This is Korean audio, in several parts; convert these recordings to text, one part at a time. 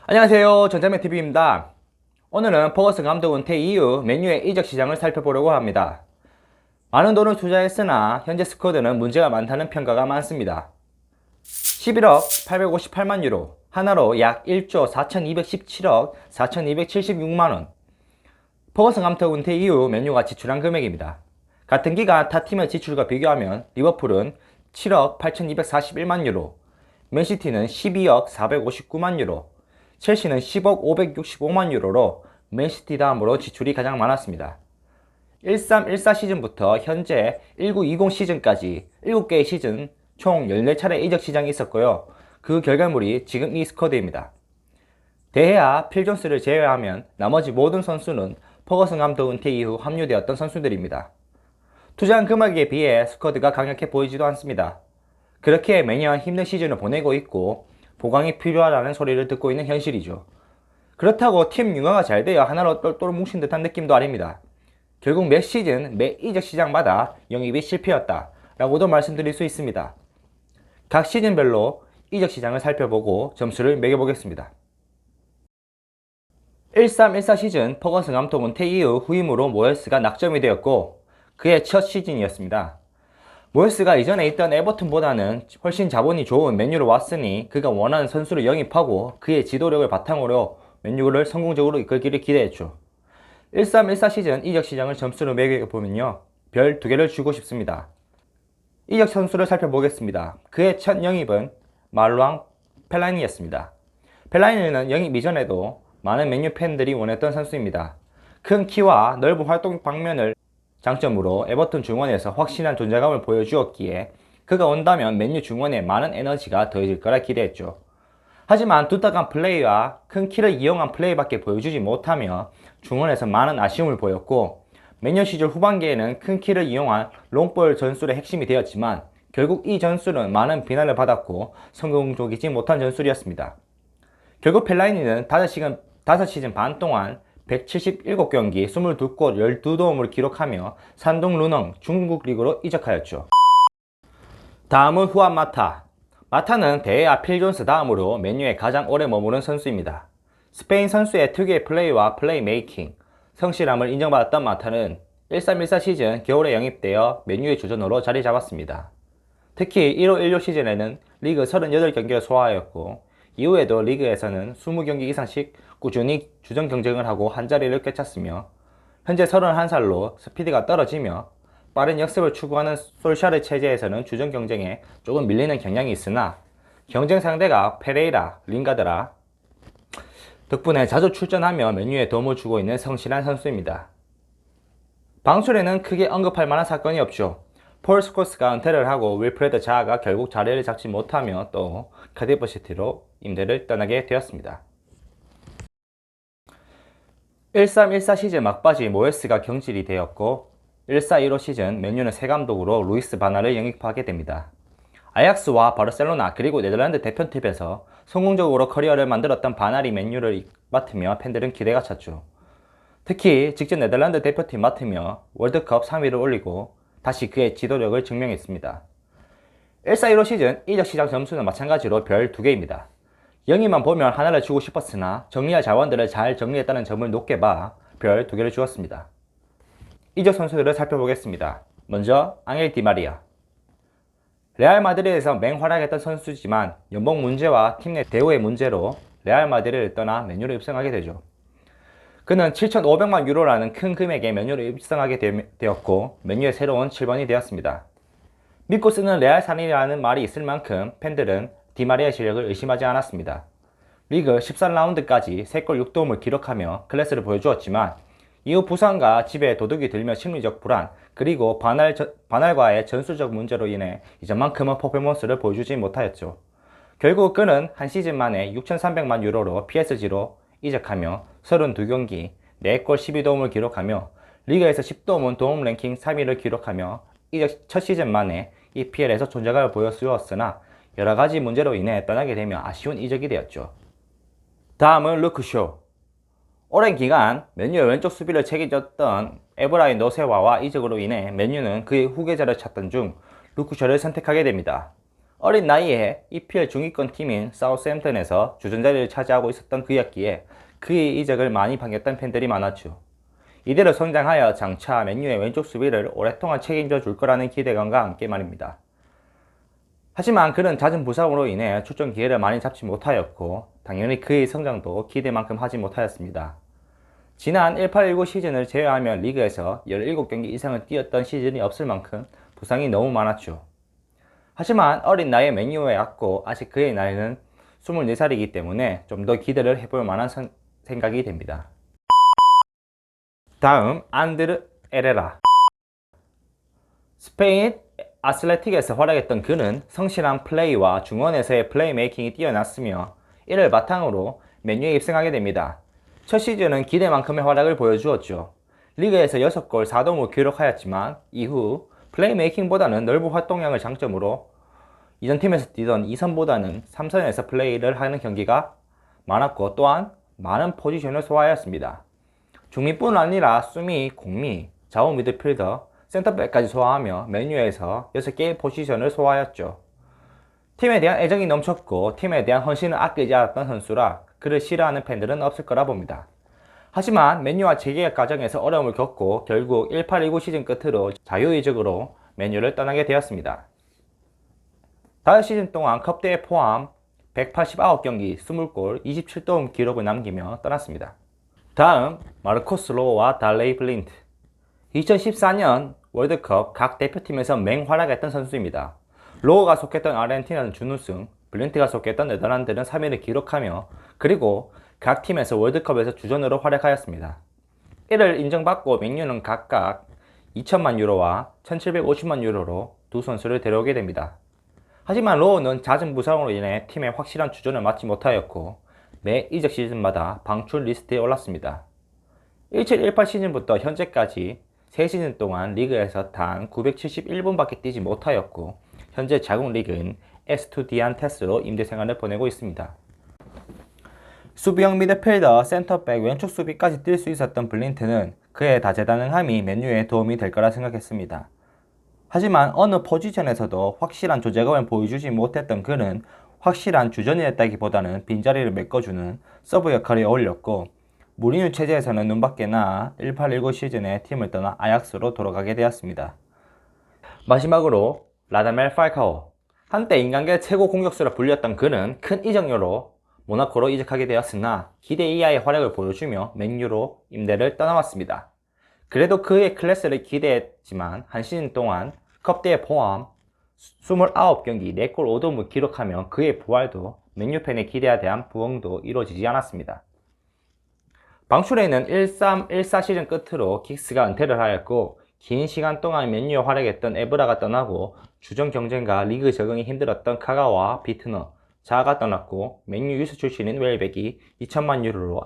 안녕하세요. 전자매TV입니다. 오늘은 퍼거슨 감독 은퇴 이후 맨유의 이적 시장을 살펴보려고 합니다. 많은 돈을 투자했으나 현재 스쿼드는 문제가 많다는 평가가 많습니다. 11억 858만 유로, 하나로 약 1조 4217억 4276만원. 퍼거슨 감독 은퇴 이후 맨유가 지출한 금액입니다. 같은 기간 타 팀의 지출과 비교하면 리버풀은 7억 8241만 유로, 맨시티는 12억 459만 유로, 첼시는 10억 565만 유로로 맨시티 다음으로 지출이 가장 많았습니다. 13-14 시즌부터 현재 19-20 시즌까지 7개의 시즌 총 14차례 이적 시장이 있었고요. 그 결과물이 지금 이 스쿼드입니다. 데헤아, 필 존스를 제외하면 나머지 모든 선수는 퍼거슨 감독 은퇴 이후 합류되었던 선수들입니다. 투자한 금액에 비해 스쿼드가 강력해 보이지도 않습니다. 그렇게 매년 힘든 시즌을 보내고 있고 보강이 필요하다는 소리를 듣고 있는 현실이죠. 그렇다고 팀 융화가 잘 되어 하나로 똘똘 뭉친 듯한 느낌도 아닙니다. 결국 매 시즌, 매 이적 시장마다 영입이 실패였다 라고도 말씀드릴 수 있습니다. 각 시즌별로 이적 시장을 살펴보고 점수를 매겨보겠습니다. 13-14 시즌 퍼거슨 감독 은퇴 이후 후임으로 모예스가 낙점이 되었고 그의 첫 시즌이었습니다. 모예스가 이전에 있던 에버튼보다는 훨씬 자본이 좋은 맨유로 왔으니 그가 원하는 선수를 영입하고 그의 지도력을 바탕으로 맨유를 성공적으로 이끌기를 기대했죠. 13-14 시즌 이적 시장을 점수로 매겨보면요, 별 2개를 주고 싶습니다. 이적 선수를 살펴보겠습니다. 그의 첫 영입은 마루앙 펠라인이었습니다. 펠라인은 영입 이전에도 많은 맨유 팬들이 원했던 선수입니다. 큰 키와 넓은 활동 방면을 장점으로 에버턴 중원에서 확실한 존재감을 보여주었기에 그가 온다면 맨유 중원에 많은 에너지가 더해질 거라 기대했죠. 하지만 두딱한 플레이와 큰 키를 이용한 플레이밖에 보여주지 못하며 중원에서 많은 아쉬움을 보였고 맨유 시절 후반기에는 큰 키를 이용한 롱볼 전술의 핵심이 되었지만 결국 이 전술은 많은 비난을 받았고 성공적이지 못한 전술이었습니다. 결국 펠라이니는 5시즌 반 동안 177경기 22골 12도움을 기록하며 산둥 루능 중국 리그로 이적하였죠. 다음은 후안 마타. 마타는 데헤아, 필 존스 다음으로 맨유에 가장 오래 머무른 선수입니다. 스페인 선수의 특유의 플레이와 플레이 메이킹, 성실함을 인정받았던 마타는 13-14 시즌 겨울에 영입되어 맨유의 주전으로 자리 잡았습니다. 특히 15-16 시즌에는 리그 38경기를 소화하였고 이후에도 리그에서는 20경기 이상씩 꾸준히 주전 경쟁을 하고 한자리를 꿰찼으며 현재 31살로 스피드가 떨어지며 빠른 역습을 추구하는 솔샤르 체제에서는 주전 경쟁에 조금 밀리는 경향이 있으나 경쟁 상대가 페레이라, 링가드라 덕분에 자주 출전하며 맨유에 도움을 주고 있는 성실한 선수입니다. 방출에는 크게 언급할 만한 사건이 없죠. 폴 스콜스가 은퇴를 하고 윌프레드 자아가 결국 자리를 잡지 못하며 또 카디프 시티로 임대를 떠나게 되었습니다. 13-14 시즌 막바지 모예스가 경질이 되었고 14-15 시즌 맨유는 새 감독으로 루이스 바나를 영입하게 됩니다. 아약스와 바르셀로나 그리고 네덜란드 대표팀에서 성공적으로 커리어를 만들었던 바날이 맨유를 맡으며 팬들은 기대가 찼죠. 특히 직전 네덜란드 대표팀 맡으며 월드컵 3위를 올리고 다시 그의 지도력을 증명했습니다. 14-15 시즌 이적 시장 점수는 마찬가지로 별 2개입니다. 영입만 보면 하나를 주고 싶었으나 정리할 자원들을 잘 정리했다는 점을 높게 봐 별 2개를 주었습니다. 이적 선수들을 살펴보겠습니다. 먼저 앙헬 디마리아. 레알 마드리드에서 맹활약했던 선수지만 연봉 문제와 팀 내 대우의 문제로 레알 마드리드를 떠나 맨유로 입성하게 되죠. 그는 7,500만 유로라는 큰 금액에 맨유로 입성하게 되었고 맨유의 새로운 7번이 되었습니다. 믿고 쓰는 레알 산이라는 말이 있을 만큼 팬들은 디마리아의 실력을 의심하지 않았습니다. 리그 14라운드까지 3골 6도움을 기록하며 클래스를 보여주었지만 이후 부상과 집에 도둑이 들며 심리적 불안 그리고 반할과의 전술적 문제로 인해 이전만큼은 퍼포먼스를 보여주지 못하였죠. 결국 그는 한 시즌 만에 6,300만 유로로 PSG로 이적하며 32경기 4골 12도움을 기록하며 리그에서 10도움은 도움 랭킹 3위를 기록하며 이적 첫 시즌 만에 EPL에서 존재감을 보여주었으나 여러가지 문제로 인해 떠나게 되며 아쉬운 이적이 되었죠. 다음은 루크 쇼. 오랜 기간 맨유의 왼쪽 수비를 책임졌던 에브라인 노세와와 이적으로 인해 맨유는 그의 후계자를 찾던 중 루크 쇼를 선택하게 됩니다. 어린 나이에 EPL 중위권 팀인 사우스햄튼에서 주전 자리를 차지하고 있었던 그였기에 그의 이적을 많이 반겼던 팬들이 많았죠. 이대로 성장하여 장차 맨유의 왼쪽 수비를 오랫동안 책임져 줄 거라는 기대감과 함께 말입니다. 하지만 그는 잦은 부상으로 인해 출전 기회를 많이 잡지 못하였고 당연히 그의 성장도 기대만큼 하지 못하였습니다. 지난 18-19 시즌을 제외하면 리그에서 17경기 이상을 뛰었던 시즌이 없을 만큼 부상이 너무 많았죠. 하지만 어린 나이에 맨유에 왔고 아직 그의 나이는 24살이기 때문에 좀 더 기대를 해볼 만한 생각이 됩니다. 다음 안드르 에레라. 스페인 아슬레틱에서 활약했던 그는 성실한 플레이와 중원에서의 플레이메이킹이 뛰어났으며 이를 바탕으로 맨유에 입성하게 됩니다. 첫 시즌은 기대만큼의 활약을 보여주었죠. 리그에서 6골 4도움을 기록하였지만 이후 플레이메이킹보다는 넓은 활동량을 장점으로 이전 팀에서 뛰던 2선보다는 3선에서 플레이를 하는 경기가 많았고 또한 많은 포지션을 소화하였습니다. 중미뿐 아니라 수미, 공미, 좌우 미드필더, 센터백까지 소화하며 맨유에서 6개의 포지션을 소화하였죠. 팀에 대한 애정이 넘쳤고 팀에 대한 헌신을 아끼지 않았던 선수라 그를 싫어하는 팬들은 없을 거라 봅니다. 하지만 맨유와 재계약 과정에서 어려움을 겪고 결국 18-19 시즌 끝으로 자유이적으로 맨유를 떠나게 되었습니다. 다음 시즌 동안 컵대회 포함 189경기 20골 27도움 기록을 남기며 떠났습니다. 다음 마르코스 로우와 달레이 블린트. 2014년 월드컵 각 대표팀에서 맹활약했던 선수입니다. 로우가 속했던 아르헨티나는 준우승, 블린트가 속했던 네덜란드는 3위를 기록하며 그리고 각 팀에서 월드컵에서 주전으로 활약하였습니다. 이를 인정받고 맨유는 각각 2천만 유로와 1750만 유로로 두 선수를 데려오게 됩니다. 하지만 로우는 잦은 부상으로 인해 팀의 확실한 주전을 맡지 못하였고 매 이적 시즌마다 방출 리스트에 올랐습니다. 17-18 시즌부터 현재까지 3시즌 동안 리그에서 단 971분밖에 뛰지 못하였고 현재 자국 리그인 에스투디안테스로 임대 생활을 보내고 있습니다. 수비형 미드필더, 센터백, 왼쪽 수비까지 뛸 수 있었던 블린트는 그의 다재다능함이 맨유에 도움이 될 거라 생각했습니다. 하지만 어느 포지션에서도 확실한 조제감을 보여주지 못했던 그는 확실한 주전이었다기보다는 빈자리를 메꿔주는 서브 역할에 어울렸고 무리뉴 체제에서는 눈밖에 나 18-19 시즌에 팀을 떠나 아약스로 돌아가게 되었습니다. 마지막으로 라다멜 팔카오. 한때 인간계 최고 공격수라 불렸던 그는 큰 이적료로 모나코로 이적하게 되었으나 기대 이하의 활약을 보여주며 맨유로 임대를 떠나왔습니다. 그래도 그의 클래스를 기대했지만 한 시즌 동안 컵대회 포함 29경기 4골 5도움을 기록하며 그의 부활도 맨유 팬의 기대에 대한 부응도 이루어지지 않았습니다. 방출에는 13-14 시즌 끝으로 긱스가 은퇴를 하였고 긴 시간 동안 맨유에 활약했던 에브라가 떠나고 주전 경쟁과 리그 적응이 힘들었던 카가와 비트너, 자아가 떠났고 맨유 유스 출신인 웰백이 2천만 유로로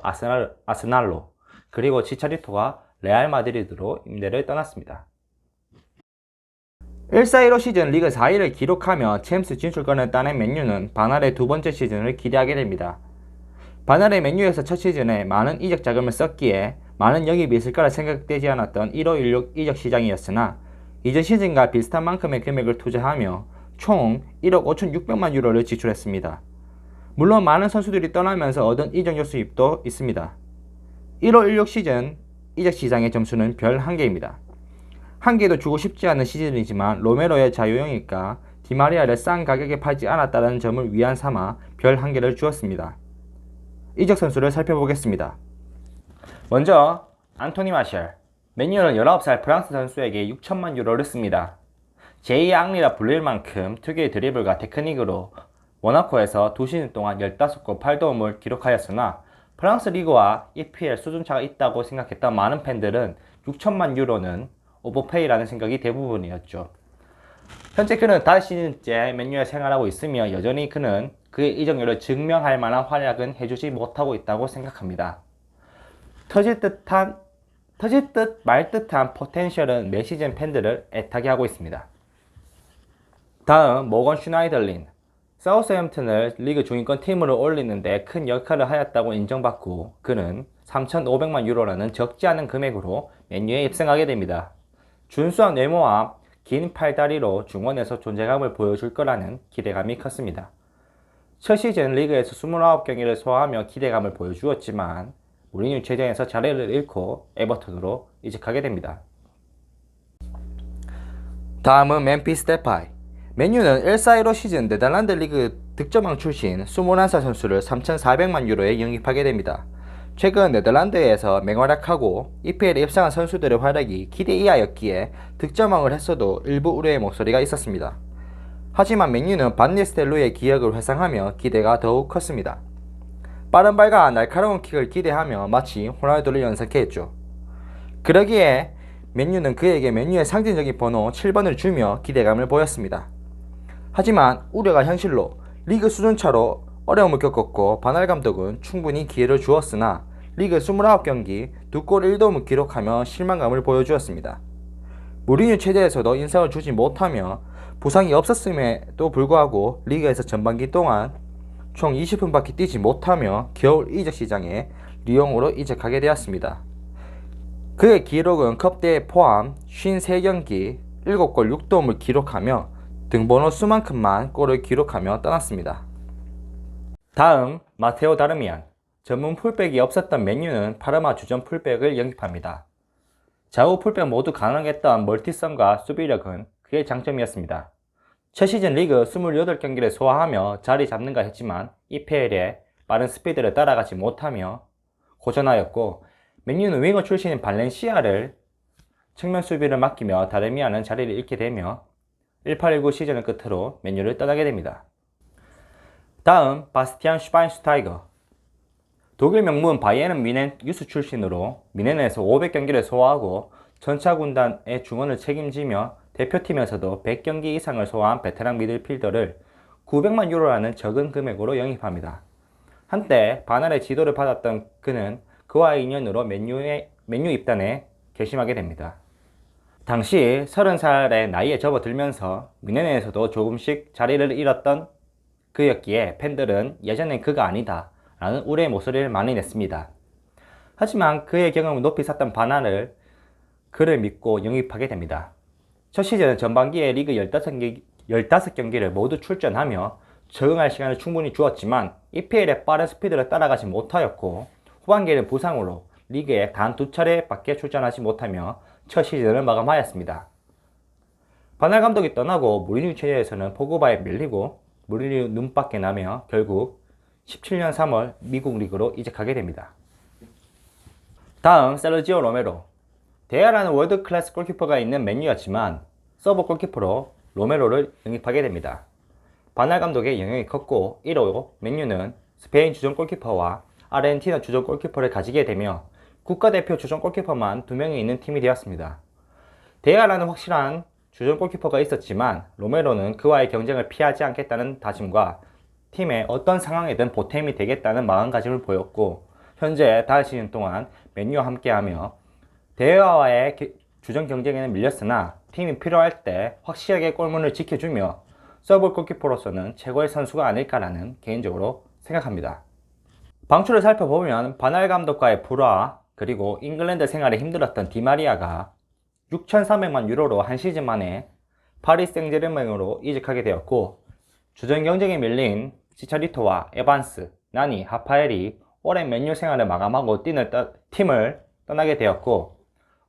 아스날로 그리고 치차리토가 레알 마드리드로 임대를 떠났습니다. 14-15 시즌 리그 4위를 기록하며 챔스 진출권을 따낸 맨유는 바날의 두 번째 시즌을 기대하게 됩니다. 바날의 맨유에서 첫 시즌에 많은 이적 자금을 썼기에 많은 영입이 있을 거라 생각되지 않았던 15-16 이적 시장이었으나 이전 시즌과 비슷한 만큼의 금액을 투자하며 총 1억 5,600만 유로를 지출했습니다. 물론 많은 선수들이 떠나면서 얻은 이적 수입도 있습니다. 15-16 시즌 이적 시장의 점수는 별 1개입니다. 1개도 주고 싶지 않은 시즌이지만 로메로의 자유영입과 디마리아를 싼 가격에 팔지 않았다는 점을 위안 삼아 별 1개를 주었습니다. 이적 선수를 살펴보겠습니다. 먼저 안토니 마셜. 맨유는 19살 프랑스 선수에게 6천만 유로를 씁니다. 제2의 앙리라 불릴 만큼 특유의 드리블과 테크닉으로 모나코에서 2시즌 동안 15골 8도움을 기록하였으나 프랑스 리그와 EPL 수준차가 있다고 생각했던 많은 팬들은 6천만 유로는 오버페이라는 생각이 대부분이었죠. 현재 그는 5시즌째 맨유에 생활하고 있으며 여전히 그는 그의 이적료를 증명할 만한 활약은 해주지 못하고 있다고 생각합니다. 터질 듯 말 듯한 포텐셜은 매 시즌 팬들을 애타게 하고 있습니다. 다음 모건 슈나이덜린. 사우스햄튼을 리그 중위권 팀으로 올리는데 큰 역할을 하였다고 인정받고 그는 3,500만 유로라는 적지 않은 금액으로 맨유에 입성하게 됩니다. 준수한 외모와 긴 팔다리로 중원에서 존재감을 보여줄 거라는 기대감이 컸습니다. 첫 시즌 리그에서 29경기를 소화하며 기대감을 보여주었지만 무리뉴 체제에서 자리를 잃고 에버턴으로 이적하게 됩니다. 다음은 멤피스 데파이. 맨유는 1-4-1로 시즌 네덜란드 리그 득점왕 출신 21살 선수를 3,400만 유로에 영입하게 됩니다. 최근 네덜란드에서 맹활약하고 EPL에 입상한 선수들의 활약이 기대 이하였기에 득점왕을 했어도 일부 우려의 목소리가 있었습니다. 하지만 맨유는 반 니스텔로의 기억을 회상하며 기대가 더욱 컸습니다. 빠른 발과 날카로운 킥을 기대하며 마치 호날두를 연상케 했죠. 그러기에 맨유는 그에게 맨유의 상징적인 번호 7번을 주며 기대감을 보였습니다. 하지만 우려가 현실로 리그 수준차로 어려움을 겪었고 바날 감독은 충분히 기회를 주었으나 리그 29경기 2골 1도움을 기록하며 실망감을 보여주었습니다. 무리뉴 체제에서도 인상을 주지 못하며 부상이 없었음에도 불구하고 리그에서 전반기 동안 총 20분밖에 뛰지 못하며 겨울 이적 시장에 리옹으로 이적하게 되었습니다. 그의 기록은 컵대회 포함 53경기 7골 6도움을 기록하며 등번호 수만큼만 골을 기록하며 떠났습니다. 다음 마테오 다르미안. 전문 풀백이 없었던 맨유는 파르마 주전 풀백을 영입합니다. 좌우 풀백 모두 가능했던 멀티성과 수비력은 그의 장점이었습니다. 첫 시즌 리그 28경기를 소화하며 자리 잡는가 했지만 EPL에 빠른 스피드를 따라가지 못하며 고전하였고 맨유는 윙어 출신인 발렌시아를 측면 수비를 맡기며 다르미안은 자리를 잃게 되며 18-19 시즌을 끝으로 맨유를 떠나게 됩니다. 다음 바스티안 슈바인슈타이거. 독일 명문 바이에른 뮌헨 유스 출신으로 뮌헨에서 500경기를 소화하고 전차 군단의 중원을 책임지며 대표팀에서도 100경기 이상을 소화한 베테랑 미들필더를 900만 유로라는 적은 금액으로 영입합니다. 한때 바날의 지도를 받았던 그는 그와의 인연으로 맨유 입단에 결심하게 됩니다. 당시 30살의 나이에 접어들면서 뮌헨에서도 조금씩 자리를 잃었던 그였기에 팬들은 예전엔 그가 아니다 라는 우려의 목소리를 많이 냈습니다. 하지만 그의 경험을 높이 샀던 바날을 그를 믿고 영입하게 됩니다. 첫 시즌 전반기에 리그 15경기를 모두 출전하며 적응할 시간을 충분히 주었지만 EPL의 빠른 스피드를 따라가지 못하였고 후반기에는 부상으로 리그에 단 2차례밖에 출전하지 못하며 첫 시즌을 마감하였습니다. 바날 감독이 떠나고 무리뉴 체제에서는 포그바에 밀리고 무리뉴 눈밖에 나며 결국 17년 3월 미국 리그로 이적하게 됩니다. 다음 세르지오 로메로. 데아라는 월드클래스 골키퍼가 있는 맨유였지만 서브 골키퍼로 로메로를 영입하게 됩니다. 바날 감독의 영향이 컸고 이로 맨유는 스페인 주전 골키퍼와 아르헨티나 주전 골키퍼를 가지게 되며 국가대표 주전 골키퍼만 2명이 있는 팀이 되었습니다. 데아라는 확실한 주전 골키퍼가 있었지만 로메로는 그와의 경쟁을 피하지 않겠다는 다짐과 팀의 어떤 상황에든 보탬이 되겠다는 마음가짐을 보였고 현재 5시즌 동안 맨유와 함께하며 데아와의 주전 경쟁에는 밀렸으나 팀이 필요할 때 확실하게 골문을 지켜주며 서브 골키퍼로서는 최고의 선수가 아닐까라는 개인적으로 생각합니다. 방출을 살펴보면 바날 감독과의 불화 그리고 잉글랜드 생활에 힘들었던 디마리아가 6,300만 유로로 한 시즌 만에 파리 생제르맹으로 이적하게 되었고 주전 경쟁에 밀린 치차리토와 에반스, 나니, 하파엘이 오랜 맨유 생활을 마감하고 팀을 떠나게 되었고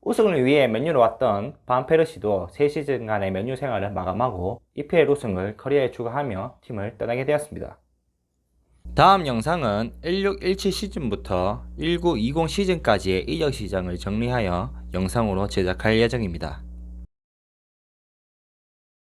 우승을 위해 맨유로 왔던 반페르시도 3시즌간의 맨유 생활을 마감하고 EPL 우승을 커리어에 추가하며 팀을 떠나게 되었습니다. 다음 영상은 16-17 시즌부터 19-20 시즌까지의 이적 시장을 정리하여 영상으로 제작할 예정입니다.